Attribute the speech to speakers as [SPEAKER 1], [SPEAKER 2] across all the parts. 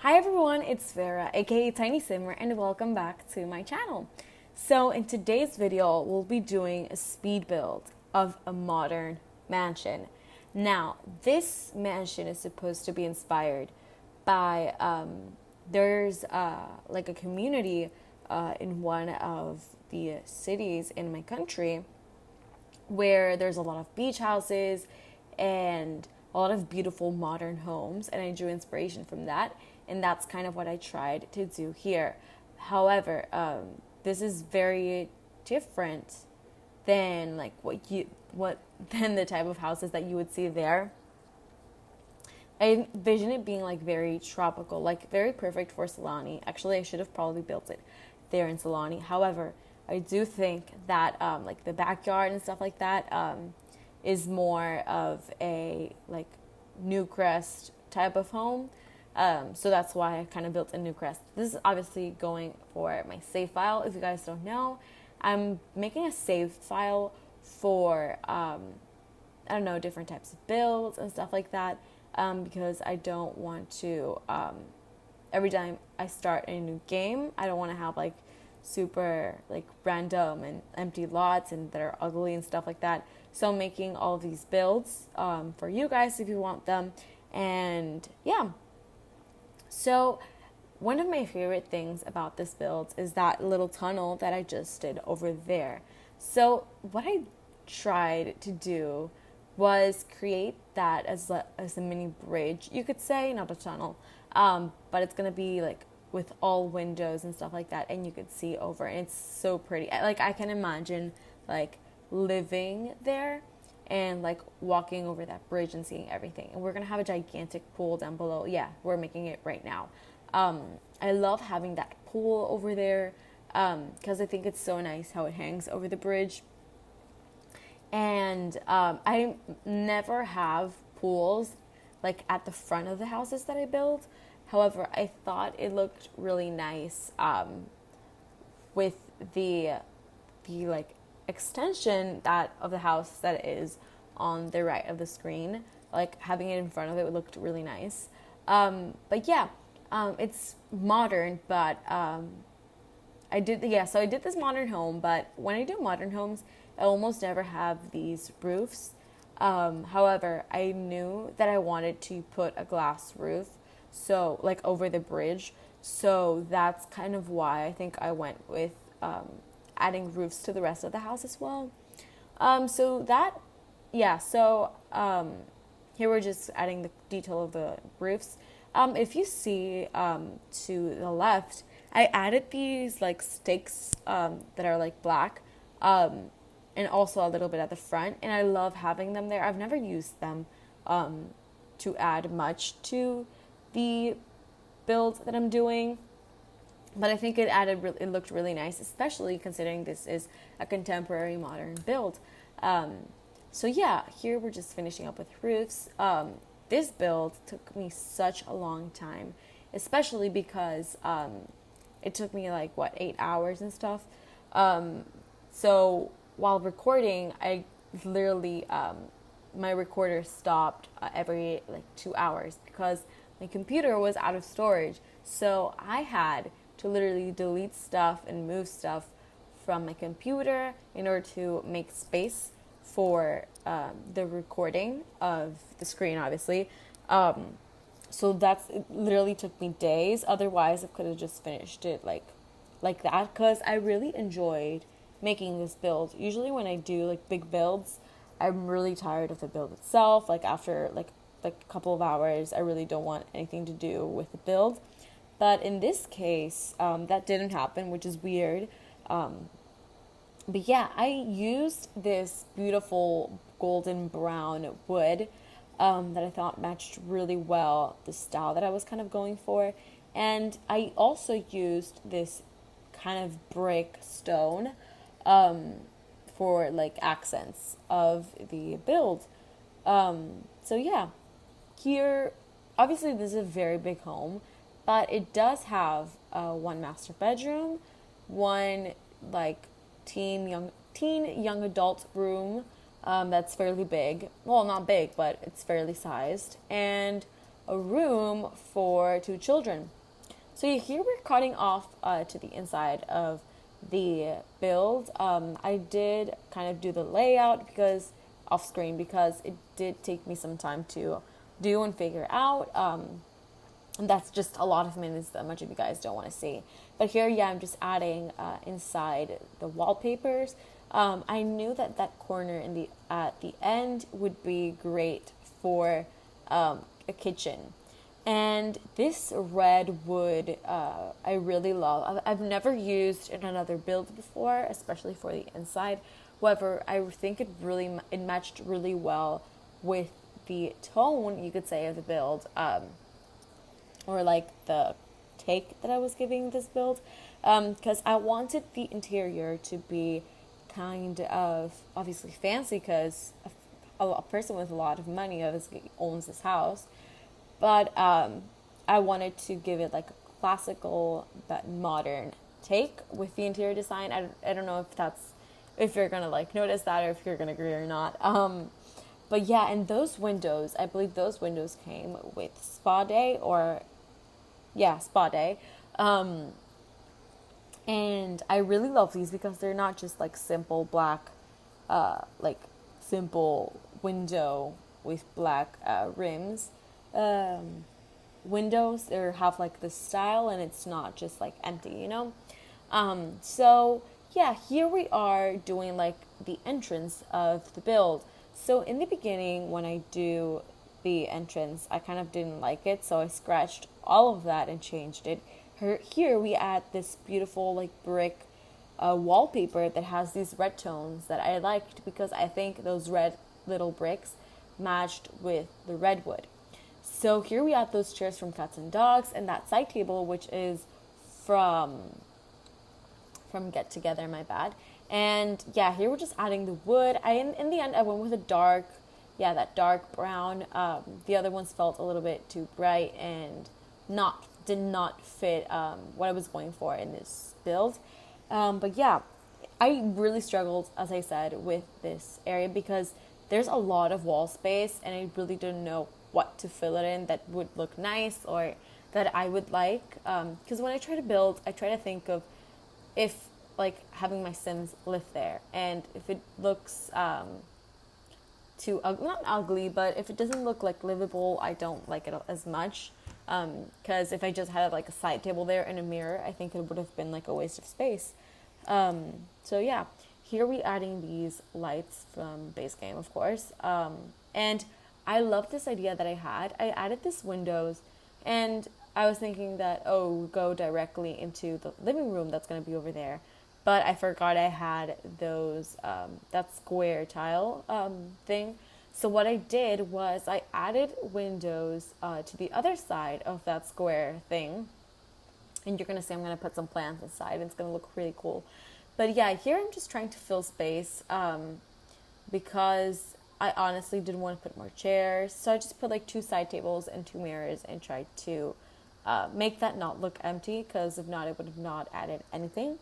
[SPEAKER 1] Hi everyone, it's Vera, aka Tiny Simmer, and welcome back to my channel. So in today's video, we'll be doing a speed build of a modern mansion. Now, this mansion is supposed to be inspired by, there's like a community in one of the cities in my country where there's a lot of beach houses and a lot of beautiful modern homes, and I drew inspiration from that, and that's kind of what I tried to do here. However, this is very different than like what than the type of houses that you would see there. I envision it being like very tropical, like very perfect for Solani. Actually, I should have probably built it there in Solani. However, I do think that like the backyard and stuff like that is more of a like Newcrest type of home. So that's why I kind of built a Newcrest. This is obviously going for my save file. If you guys don't know, I'm making a save file for I don't know, different types of builds and stuff like that, because I don't want to every time I start a new game, I don't want to have like super like random and empty lots and that are ugly and stuff like that. So I'm making all of these builds for you guys if you want them. And yeah, so one of my favorite things about this build is that little tunnel that I just did over there. So what I tried to do was create that as a mini bridge, you could say, not a tunnel, but it's gonna be like with all windows and stuff like that, and you could see over, and it's so pretty. Like I can imagine like living there and like walking over that bridge and seeing everything. And we're gonna have a gigantic pool down below. Yeah, we're making it right now. I love having that pool over there because I think it's so nice how it hangs over the bridge. And I never have pools like at the front of the houses that I build. However, I thought it looked really nice with the like extension that of the house that is on the right of the screen. Like having it in front of it looked really nice. But yeah, it's modern, but I did this modern home, but when I do modern homes, I almost never have these roofs. However, I knew that I wanted to put a glass roof, so like over the bridge. So that's kind of why I think I went with adding roofs to the rest of the house as well. Here we're just adding the detail of the roofs. If you see to the left, I added these like stakes that are like black, and also a little bit at the front, and I love having them there. I've never used them to add much to the build that I'm doing, but I think it looked really nice, especially considering this is a contemporary modern build. So yeah, here we're just finishing up with roofs. This build took me such a long time, especially because it took me like 8 hours and stuff. So while recording, I literally my recorder stopped every 2 hours because my computer was out of storage. So I had to literally delete stuff and move stuff from my computer in order to make space for the recording of the screen, obviously. So it literally took me days. Otherwise, I could have just finished it like that, because I really enjoyed making this build. Usually when I do like big builds, I'm really tired of the build itself. Like after like a couple of hours, I really don't want anything to do with the build. But in this case, that didn't happen, which is weird. But yeah, I used this beautiful golden brown wood that I thought matched really well the style that I was kind of going for. And I also used this kind of brick stone for like accents of the build. So yeah, here, obviously this is a very big home, but it does have one master bedroom, one like teen young adult room that's fairly big. Well, not big, but it's fairly sized, and a room for 2 children. So here we're cutting off to the inside of the build. I did kind of do the layout because off screen, because it did take me some time to do and figure out. And that's just a lot of minutes that much of you guys don't want to see. But here, yeah, I'm just adding inside the wallpapers. I knew that that corner at the end would be great for a kitchen. And this red wood, I really love. I've never used in another build before, especially for the inside. However, I think it matched really well with the tone, you could say, of the build, or like the take that I was giving this build, because I wanted the interior to be kind of obviously fancy, because a person with a lot of money obviously owns this house. But I wanted to give it like a classical but modern take with the interior design. I don't know if you're gonna like notice that, or if you're gonna agree or not. But yeah, and those windows, I believe those windows came with Spa Day, Spa Day. And I really love these because they're not just like simple black, like simple window with black rims. Windows, they have like this style, and it's not just like empty, so yeah, here we are doing like the entrance of the build. So in the beginning, when I do the entrance, I kind of didn't like it, so I scratched all of that and changed it. Here we add this beautiful like brick wallpaper that has these red tones that I liked, because I think those red little bricks matched with the redwood. So here we add those chairs from Cats and Dogs, and that side table, which is from Get Together, my bad. And yeah, here we're just adding the wood. In the end, I went with that dark brown. The other ones felt a little bit too bright and did not fit what I was going for in this build. But yeah, I really struggled, as I said, with this area because there's a lot of wall space, and I really didn't know what to fill it in that would look nice or that I would like. Because when I try to build, I try to think of if like having my Sims live there, and if it looks too not ugly, but if it doesn't look like livable, I don't like it as much. Because if I just had like a side table there and a mirror, I think it would have been like a waste of space. So yeah, here we adding these lights from base game, of course. And I love this idea that I had. I added this windows, and I was thinking that, go directly into the living room that's going to be over there. But I forgot I had those, that square tile thing. So what I did was I added windows to the other side of that square thing. And you're going to see I'm going to put some plants inside, and it's going to look really cool. But yeah, here I'm just trying to fill space because I honestly didn't want to put more chairs. So I just put like 2 side tables and 2 mirrors and tried to make that not look empty, because if not, it would have not added anything.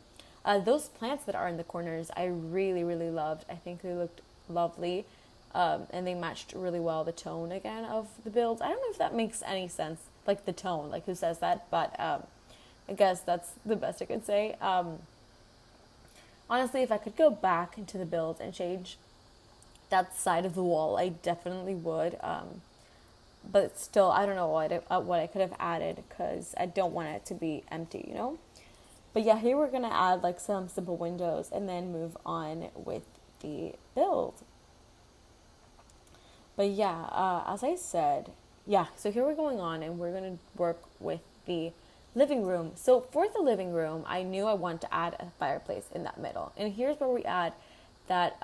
[SPEAKER 1] Those plants that are in the corners, I really, really loved. I think they looked lovely, and they matched really well the tone again of the build. I don't know if that makes any sense, like the tone, like who says that, but I guess that's the best I could say. Honestly, if I could go back into the build and change that side of the wall, I definitely would. But still, I don't know what I could have added, because I don't want it to be empty, But yeah, here we're going to add like some simple windows and then move on with the build. But yeah, as I said, so here we're going on, and we're going to work with the living room. So for the living room, I knew I wanted to add a fireplace in that middle. And here's where we add that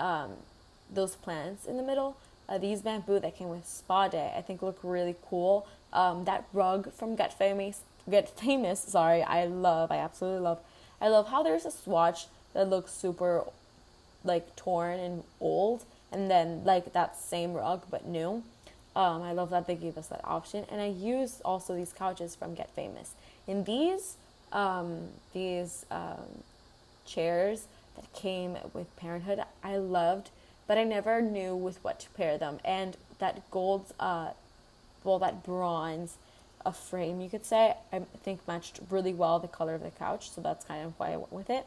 [SPEAKER 1] those plants in the middle. These bamboo that came with Spa Day, I think look really cool. That rug from Get Famous, sorry, I absolutely love. I love how there's a swatch that looks super like torn and old, and then like that same rug but new. I love that they gave us that option. And I used also these couches from Get Famous. In these chairs that came with Parenthood, I loved, but I never knew with what to pair them. And that gold well, that bronze a frame, you could say, I think matched really well the color of the couch, so that's kind of why I went with it.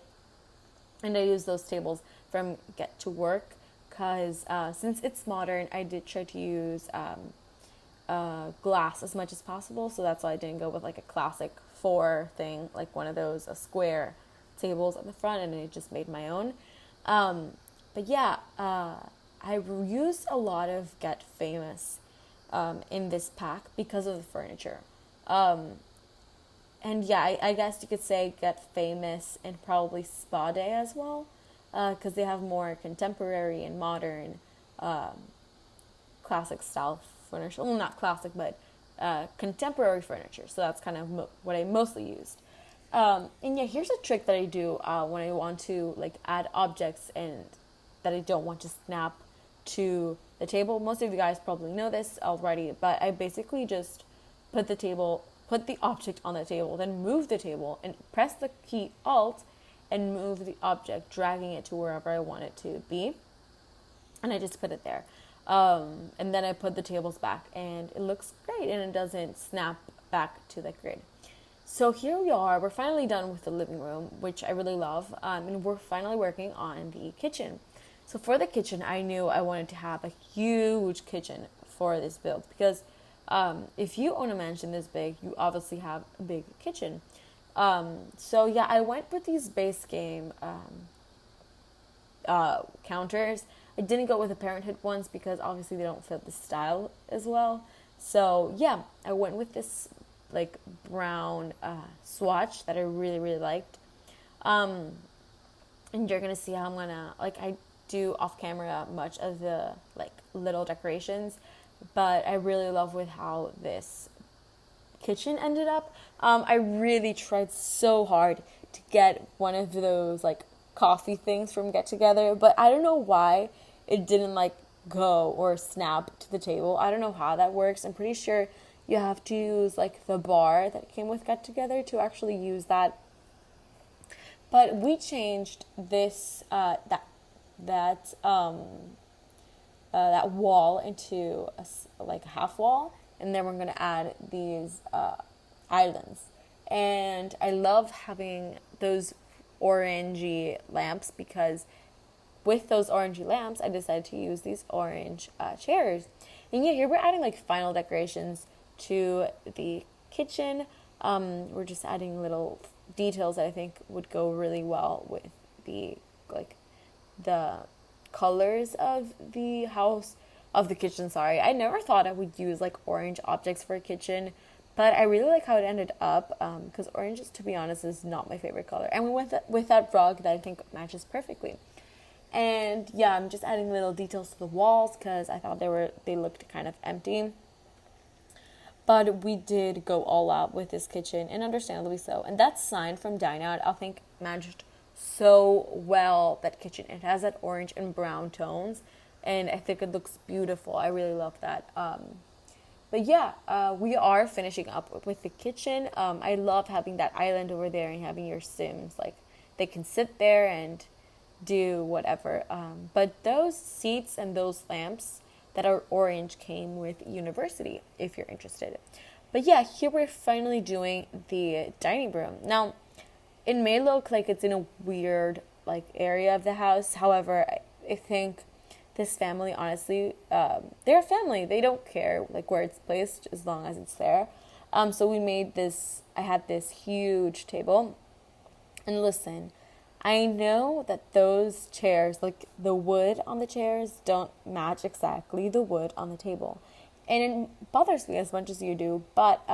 [SPEAKER 1] And I use those tables from Get to Work because since it's modern, I did try to use glass as much as possible, so that's why I didn't go with like a classic 4 thing, like one of those square tables at the front, and I just made my own. But yeah, I used a lot of Get Famous in this pack because of the furniture. And yeah, I guess you could say Get Famous and probably Spa Day as well, because they have more contemporary and modern classic style furniture. Well, not classic, but contemporary furniture. So that's kind of what I mostly used. And yeah, here's a trick that I do when I want to like add objects and that I don't want to snap to the table. Most of you guys probably know this already, but I basically just put the object on the table, then move the table and press the key Alt and move the object, dragging it to wherever I want it to be. And I just put it there. And then I put the tables back and it looks great and it doesn't snap back to the grid. So here we are, we're finally done with the living room, which I really love, and we're finally working on the kitchen. So for the kitchen, I knew I wanted to have a huge kitchen for this build because if you own a mansion this big, you obviously have a big kitchen. So yeah, I went with these base game counters. I didn't go with the Parenthood ones because obviously they don't fit the style as well. So yeah, I went with this like brown swatch that I really, really liked. And you're gonna see how I'm gonna, like, I do off camera much of the like little decorations, but I really love with how this kitchen ended up. I really tried so hard to get one of those like coffee things from Get Together, but I don't know why it didn't like go or snap to the table. I don't know how that works. I'm pretty sure you have to use like the bar that came with Get Together to actually use that. But we changed this that wall into like a half wall, and then we're gonna add these islands. And I love having those orangey lamps because with those orangey lamps, I decided to use these orange chairs. And yeah, here we're adding like final decorations to the kitchen. We're just adding little details that I think would go really well with the colors of the house, of the kitchen, sorry. I never thought I would use like orange objects for a kitchen, but I really like how it ended up, because orange, to be honest, is not my favorite color. And we went with that rug that I think matches perfectly. And yeah, I'm just adding little details to the walls because I thought they looked kind of empty. But we did go all out with this kitchen, and understandably so. And that sign from Dine Out, I think, matched so well that kitchen. It has that orange and brown tones, and I think it looks beautiful. I really love that. But yeah, we are finishing up with the kitchen. I love having that island over there and having your Sims, like, they can sit there and do whatever. But those seats and those lamps that are orange came with University, if you're interested. But yeah, here we're finally doing the dining room. Now, it may look like it's in a weird like area of the house. However, I think this family, honestly, they're a family. They don't care like where it's placed as long as it's there. So we made this, I had this huge table. And listen, I know that those chairs, like the wood on the chairs, don't match exactly the wood on the table. And it bothers me as much as you do, but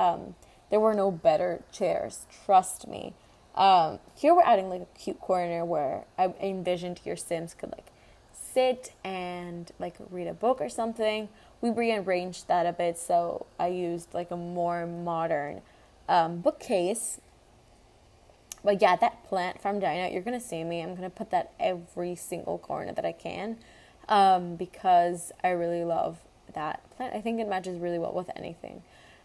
[SPEAKER 1] there were no better chairs, trust me. Here we're adding like a cute corner where I envisioned your Sims could like sit and like read a book or something. We rearranged that a bit, so I used like a more modern bookcase. But yeah, that plant from Dine Out, you're going to see me. I'm going to put that every single corner that I can because I really love that plant. I think it matches really well with anything.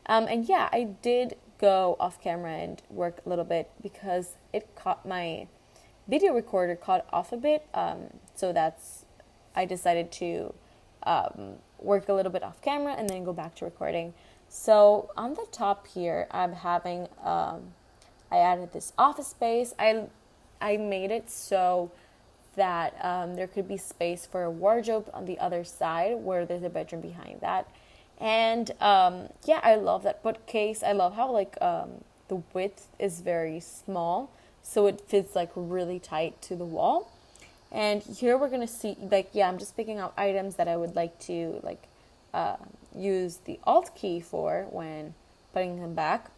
[SPEAKER 1] And yeah, I did go off camera and work a little bit because it caught my video recorder caught off a bit. So I decided to work a little bit off camera and then go back to recording. So on the top here, I'm having, I added this office space. I made it so that there could be space for a wardrobe on the other side where there's a bedroom behind that. And yeah, I love that bookcase. I love how like the width is very small, so it fits like really tight to the wall. And here we're gonna see, like, yeah, I'm just picking out items that I would like to like use the Alt key for when putting them back.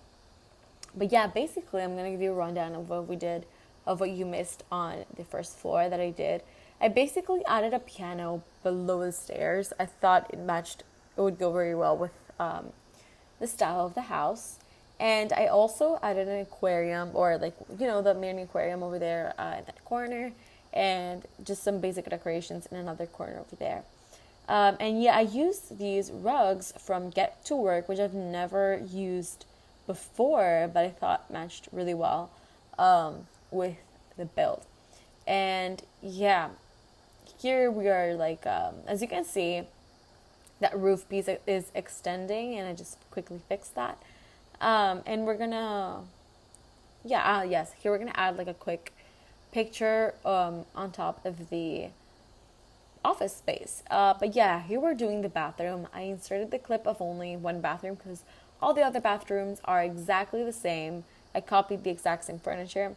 [SPEAKER 1] But yeah, basically, I'm gonna give you a rundown of what we did, of what you missed on the first floor that I did. I basically added a piano below the stairs. I thought it would go very well with the style of the house. And I also added an aquarium, or like, you know, the mini aquarium over there in that corner, and just some basic decorations in another corner over there. And yeah, I used these rugs from Get to Work, which I've never used before, but I thought matched really well with the build. And yeah, here we are, like, as you can see, that roof piece is extending, and I just quickly fixed that. And we're gonna, yeah, yes, here we're gonna add like a quick picture on top of the office space. But yeah, here we're doing the bathroom. I inserted the clip of only one bathroom because all the other bathrooms are exactly the same. I copied the exact same furniture.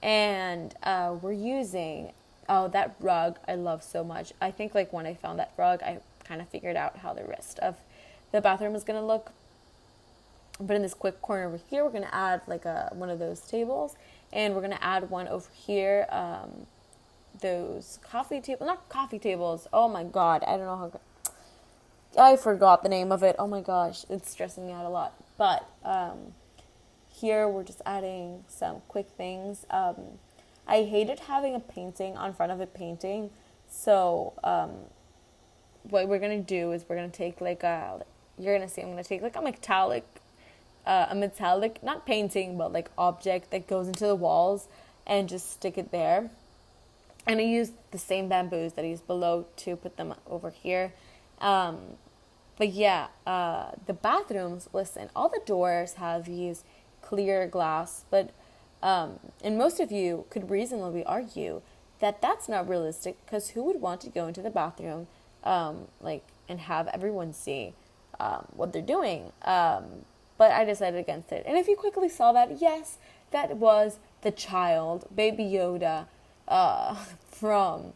[SPEAKER 1] And we're using, oh, that rug I love so much. I think like when I found that rug, I kind of figured out how the rest of the bathroom is going to look. But in this quick corner over here, we're going to add like one of those tables. And we're going to add one over here, those not coffee tables. Oh my God, I don't know I forgot the name of it. Oh my gosh, it's stressing me out a lot. But here we're just adding some quick things. I hated having a painting on front of a painting. So what we're going to do is we're going to take like you're going to see I'm going to take like a metallic, not painting, but like object that goes into the walls and just stick it there. And I used the same bamboos that I used below to put them over here. But yeah, the bathrooms, listen, all the doors have these clear glass, but and most of you could reasonably argue that that's not realistic, because who would want to go into the bathroom like and have everyone see what they're doing? But I decided against it. And if you quickly saw that, yes, that was the child, Baby Yoda, from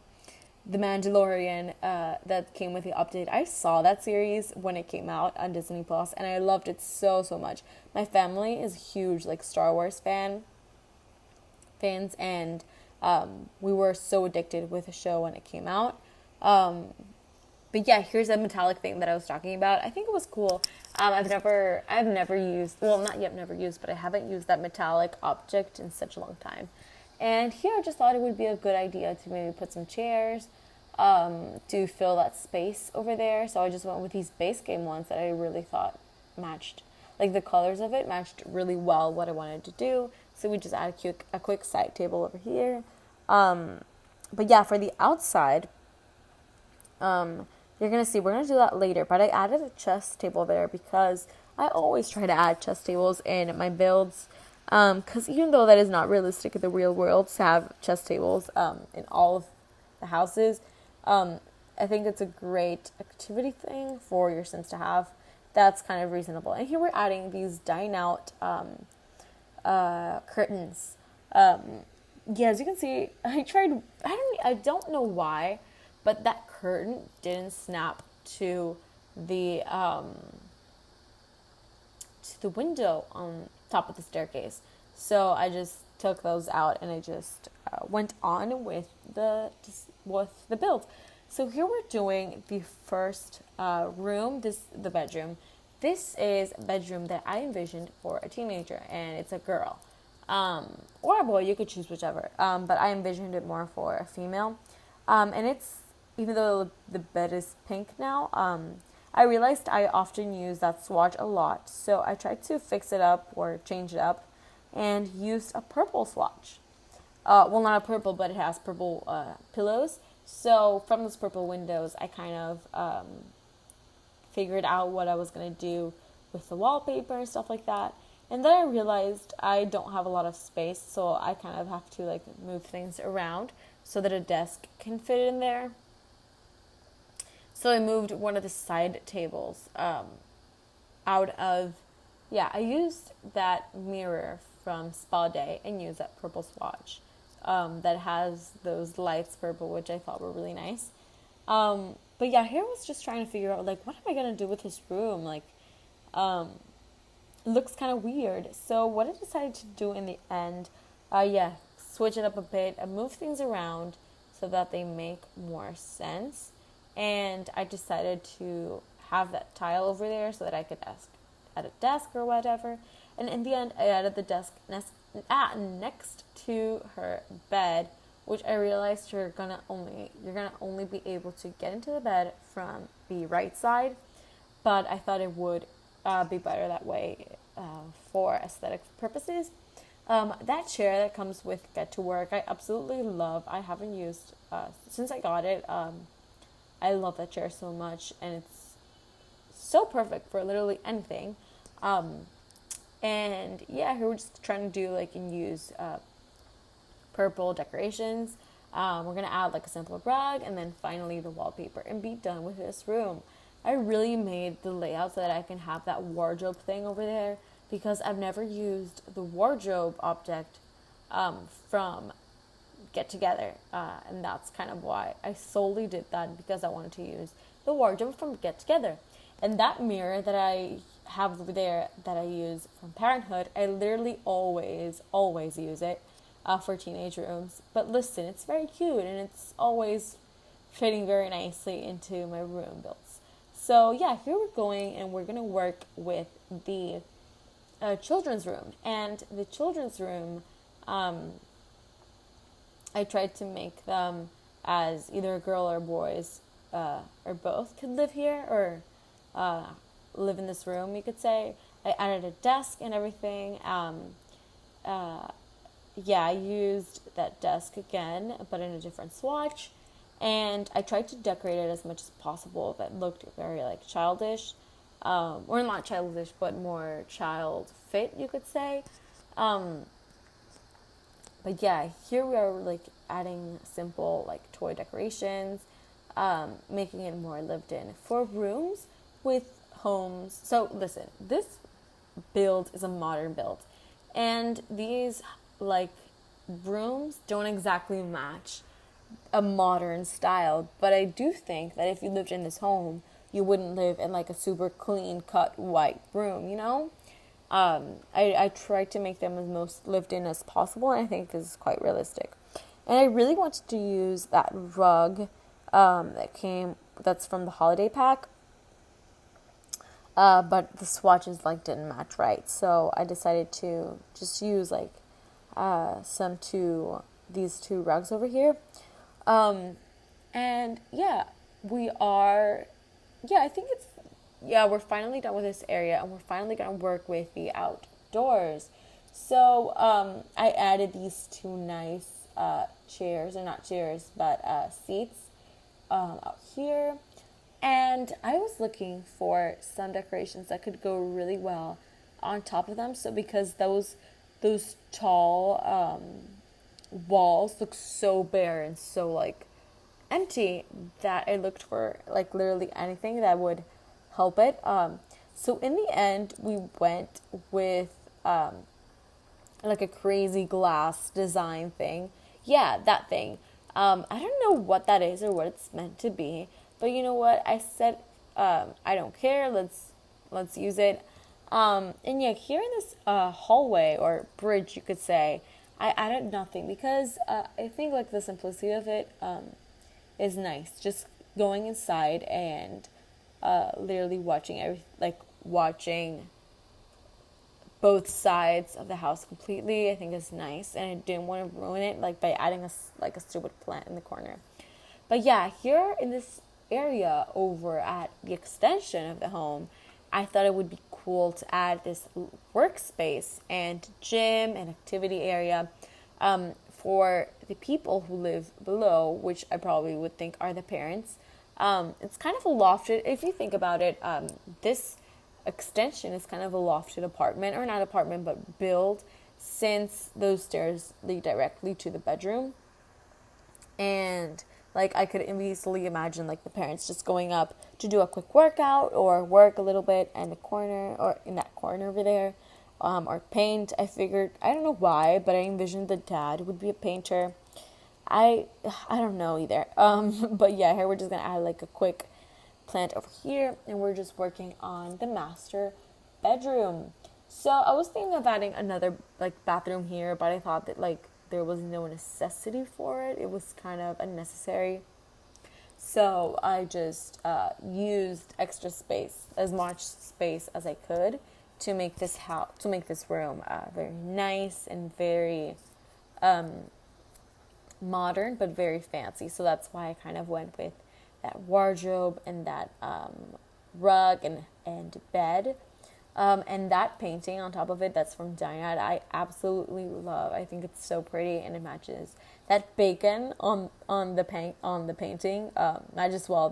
[SPEAKER 1] The Mandalorian, that came with the update. I saw that series when it came out on Disney Plus, and I loved it so much. My family is huge like Star Wars fans, and we were so addicted with the show when it came out. But yeah, here's a metallic thing that I was talking about. I think it was cool. I've never used, well, not yet never used, but I haven't used that metallic object in such a long time. And here I just thought it would be a good idea to maybe put some chairs to fill that space over there. So I just went with these base game ones that I really thought matched, like the colors of it matched really well what I wanted to do. So we just add a quick side table over here. But yeah, for the outside, you're going to see, we're going to do that later, but I added a chess table there because I always try to add chess tables in my builds, because even though that is not realistic in the real world to have chess tables in all of the houses, I think it's a great activity thing for your Sims to have. That's kind of reasonable. And here we're adding these dine out curtains. Yeah, as you can see, I don't know why, but that curtain didn't snap to the window on top of the staircase. So I just took those out and I just went on with the build. So here we're doing the first room, the bedroom. This is a bedroom that I envisioned for a teenager, and it's a girl. Or a boy, you could choose whichever. But I envisioned it more for a female. And it's, even though the bed is pink now, I realized I often use that swatch a lot. So I tried to fix it up or change it up and used a purple swatch. Well, not a purple, but it has purple pillows. So from those purple windows, I kind of figured out what I was going to do with the wallpaper and stuff like that. And then I realized I don't have a lot of space, so I kind of have to like move things around so that a desk can fit in there. So I moved one of the side tables out of, I used that mirror from Spa Day and used that purple swatch that has those lights purple, which I thought were really nice. But yeah, here I was just trying to figure out, like, what am I going to do with this room? Like, it looks kind of weird. So what I decided to do in the end, switch it up a bit and move things around so that they make more sense. And I decided to have that tile over there so that I could add a desk or whatever. And in the end, I added the desk next to her bed, which I realized you're gonna only be able to get into the bed from the right side. But I thought it would be better that way for aesthetic purposes. That chair that comes with Get to Work, I absolutely love. I haven't used since I got it. I love that chair so much, and it's so perfect for literally anything. And yeah, here we're just trying to do and use purple decorations. We're gonna add like a simple rug, and then finally the wallpaper, and be done with this room. I really made the layout so that I can have that wardrobe thing over there, because I've never used the wardrobe object from Get Together, and that's kind of why I solely did that, because I wanted to use the wardrobe from Get Together. And that mirror that I have over there that I use from Parenthood, I literally always use it for teenage rooms. But listen, it's very cute, and it's always fitting very nicely into my room builds. So yeah, here we're going, and we're gonna work with the children's room. And the children's room, I tried to make them as either a girl or boys, or both could live here, or live in this room, you could say. I added a desk and everything. I used that desk again, but in a different swatch. And I tried to decorate it as much as possible that looked very childish, or not childish, but more child fit, you could say. But yeah, here we are adding simple toy decorations, making it more lived in for rooms with homes. So listen, this build is a modern build, and these rooms don't exactly match a modern style, but I do think that if you lived in this home, you wouldn't live in a super clean cut white room, you know? I tried to make them as most lived in as possible, and I think this is quite realistic. And I really wanted to use that rug that's from the holiday pack, but the swatches didn't match right, so I decided to just use these two rugs over here. And yeah, we're finally done with this area, and we're finally going to work with the outdoors. So, I added these two nice, chairs, or not chairs, but, seats, out here. And I was looking for some decorations that could go really well on top of them. So, because those tall, walls look so bare and so empty, that I looked for literally anything that would help it. So in the end, we went with a crazy glass design thing. Yeah, that thing. I don't know what that is or what it's meant to be, but you know what? I said I don't care. Let's use it. And yeah, here in this hallway or bridge, you could say, I added nothing, because I think the simplicity of it is nice. Just going inside and literally watching watching both sides of the house completely, I think is nice, and I didn't want to ruin it by adding a stupid plant in the corner. But yeah, here in this area over at the extension of the home, I thought it would be cool to add this workspace and gym and activity area for the people who live below, which I probably would think are the parents. It's kind of a lofted, if you think about it. This extension is kind of a lofted apartment, or not apartment, but build, since those stairs lead directly to the bedroom. And like I could easily imagine like the parents just going up to do a quick workout or work a little bit in the corner, or in that corner over there, or paint. I figured, I don't know why, but I envisioned the dad would be a painter. I don't know either. But yeah, here we're just gonna add like a quick plant over here, and we're just working on the master bedroom. So I was thinking of adding another like bathroom here, but I thought that like there was no necessity for it. It was kind of unnecessary. So I just used extra space, as much space as I could, to make this room very nice and very modern, but very fancy. So that's why I kind of went with that wardrobe and that rug and bed. And that painting on top of it, that's from Diana, I absolutely love. I think it's so pretty, and it matches that bacon on the painting. Matches well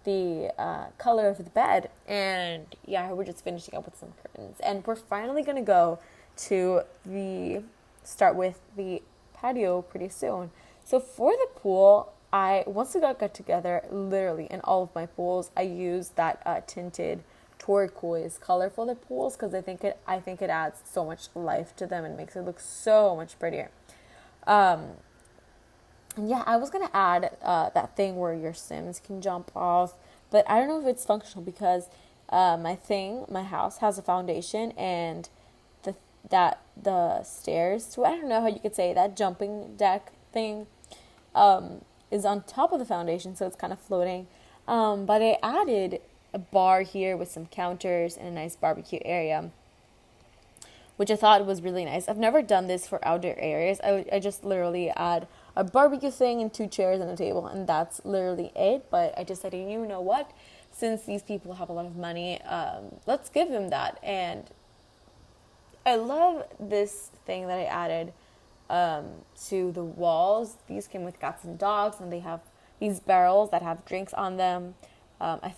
[SPEAKER 1] the color of the bed. And yeah, we're just finishing up with some curtains, and we're finally gonna go to start with the patio pretty soon. So for the pool, once we got together, literally in all of my pools, I used that tinted turquoise color for the pools, because I think it adds so much life to them and makes it look so much prettier. And yeah, I was gonna add that thing where your Sims can jump off, but I don't know if it's functional, because my house has a foundation, and the stairs, so I don't know how you could say that jumping deck thing is on top of the foundation, so it's kind of floating. But I added a bar here with some counters and a nice barbecue area, which I thought was really nice. I've never done this for outdoor areas. I just literally add a barbecue thing and 2 chairs and a table, and that's literally it. But I decided, you know what? Since these people have a lot of money, let's give them that. And I love this thing that I added to the walls. These came with cats and dogs, and they have these barrels that have drinks on them. I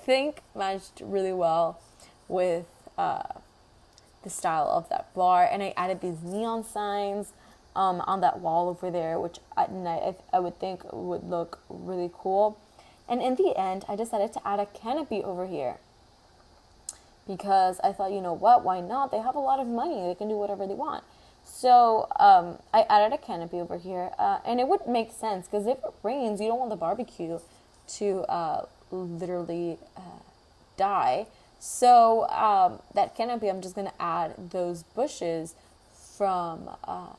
[SPEAKER 1] think matched really well with the style of that bar. And I added these neon signs on that wall over there, which at night I would think would look really cool. And in the end, I decided to add a canopy over here, because I thought, you know what, why not? They have a lot of money. They can do whatever they want. So I added a canopy over here, and it would make sense, because if it rains, you don't want the barbecue to literally die. So that canopy, I'm just going to add those bushes from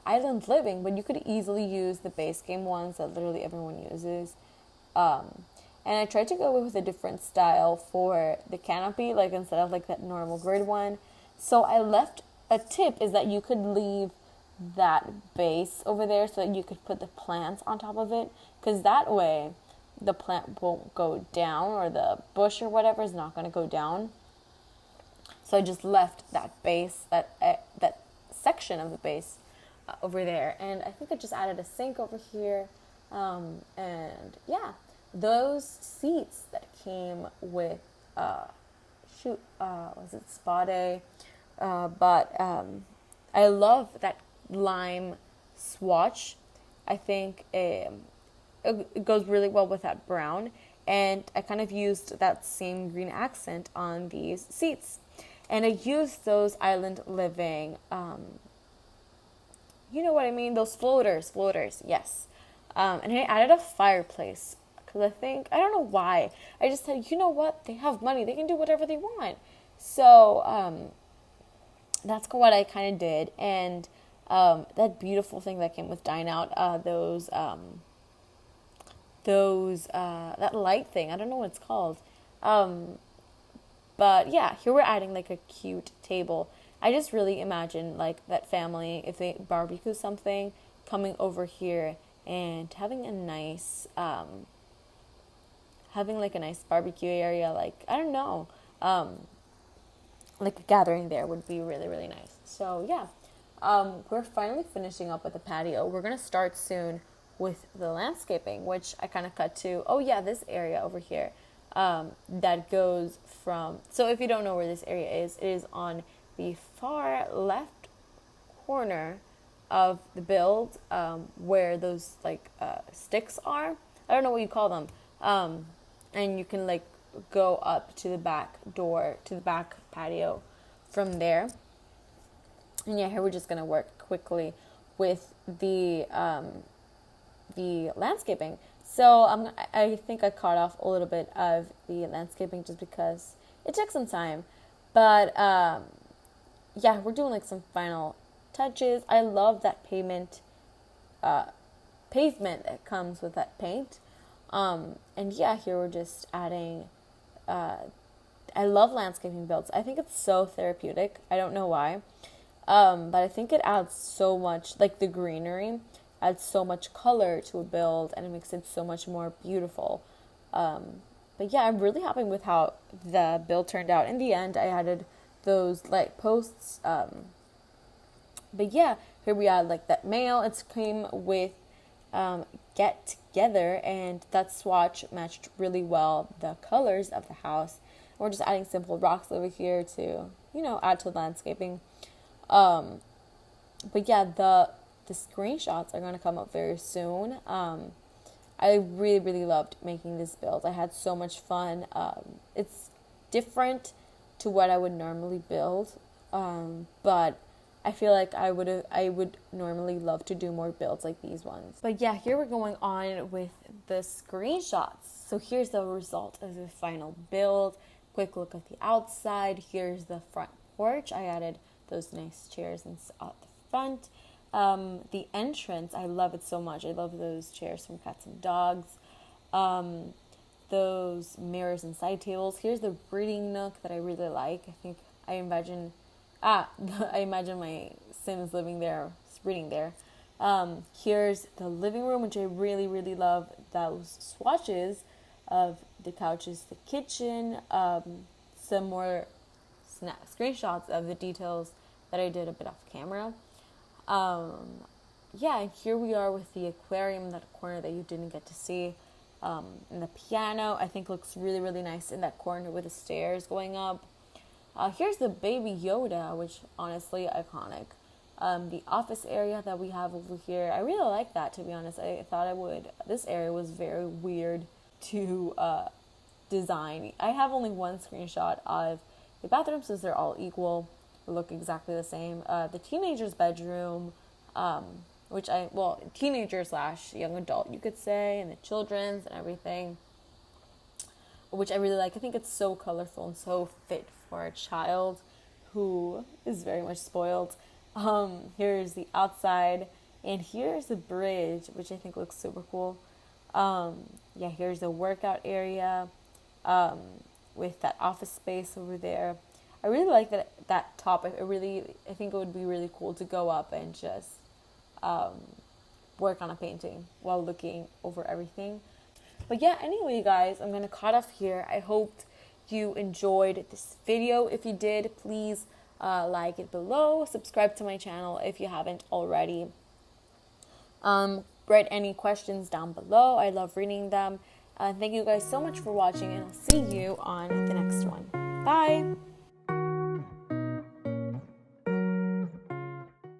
[SPEAKER 1] Island Living, but you could easily use the base game ones that literally everyone uses. And I tried to go with a different style for the canopy, like instead of like that normal grid one. So I left a tip is that you could leave that base over there so that you could put the plants on top of it, because that way the plant won't go down, or the bush or whatever is not going to go down. So I just left that base, that section of the base over there. And I think I just added a sink over here. And yeah, those seats that came with, was it Spade? But I love that lime swatch. I think it goes really well with that brown. And I kind of used that same green accent on these seats. And I used those Island Living, you know what I mean? Those floaters, yes. And I added a fireplace, because I don't know why. I just said, you know what? They have money. They can do whatever they want. So that's what I kind of did. And that beautiful thing that came with Dine Out, that light thing, I don't know what it's called. But yeah, here we're adding like a cute table. I just really imagine like that family, if they barbecue something, coming over here and having a nice barbecue area. Like, I don't know, like a gathering there would be really, really nice. So yeah, we're finally finishing up with the patio. We're going to start soon with the landscaping, which I kind of cut to, oh yeah, this area over here. that goes from, so if you don't know where this area is, it is on the far left corner of the build, where those like sticks are. I don't know what you call them. And you can like go up to the back door, to the back patio from there. And yeah, here we're just gonna work quickly with the landscaping. So I think I cut off a little bit of the landscaping just because it took some time. But yeah, we're doing like some final touches. I love that pavement that comes with that paint. And yeah, here we're just adding, I love landscaping builds. I think it's so therapeutic. I don't know why. But I think it adds so much, like the greenery adds so much color to a build, and it makes it so much more beautiful. But yeah, I'm really happy with how the build turned out. In the end, I added those light posts. But yeah, here we add like that mail. It came with Get Together, and that swatch matched really well the colors of the house. We're just adding simple rocks over here to, add to the landscaping. But yeah, the screenshots are going to come up very soon. I really, really loved making this build. I had so much fun. It's different to what I would normally build, but I feel like I would normally love to do more builds like these ones. But yeah, here we're going on with the screenshots. So here's the result of the final build. Quick look at the outside. Here's the front porch. I added those nice chairs at the front. The entrance, I love it so much. I love those chairs from Cats and Dogs. Those mirrors and side tables. Here's the reading nook that I really like. I imagine my Sims living there, reading there. Here's the living room, which I really, really love. Those swatches of the couches, the kitchen, some more screenshots of the details that I did a bit off camera. Yeah, and here we are with the aquarium, that corner that you didn't get to see. And the piano, I think, looks really, really nice in that corner with the stairs going up. Here's the baby Yoda, which honestly iconic. The office area that we have over here, I really like that, to be honest. I thought I would. This area was very weird to design. I have only one screenshot of the bathrooms, since they're all equal, look exactly the same. The teenager's bedroom, teenager / young adult, you could say, and the children's and everything, which I really like. I think it's so colorful and so fit for a child who is very much spoiled. Here's the outside, and here's the bridge, which I think looks super cool. Here's the workout area, with that office space over there. I really like that top. I think it would be really cool to go up and just work on a painting while looking over everything. But yeah, anyway, guys, I'm going to cut off here. I hope you enjoyed this video. If you did, please like it below. Subscribe to my channel if you haven't already. Write any questions down below. I love reading them. Thank you guys so much for watching, and I'll see you on the next one. Bye!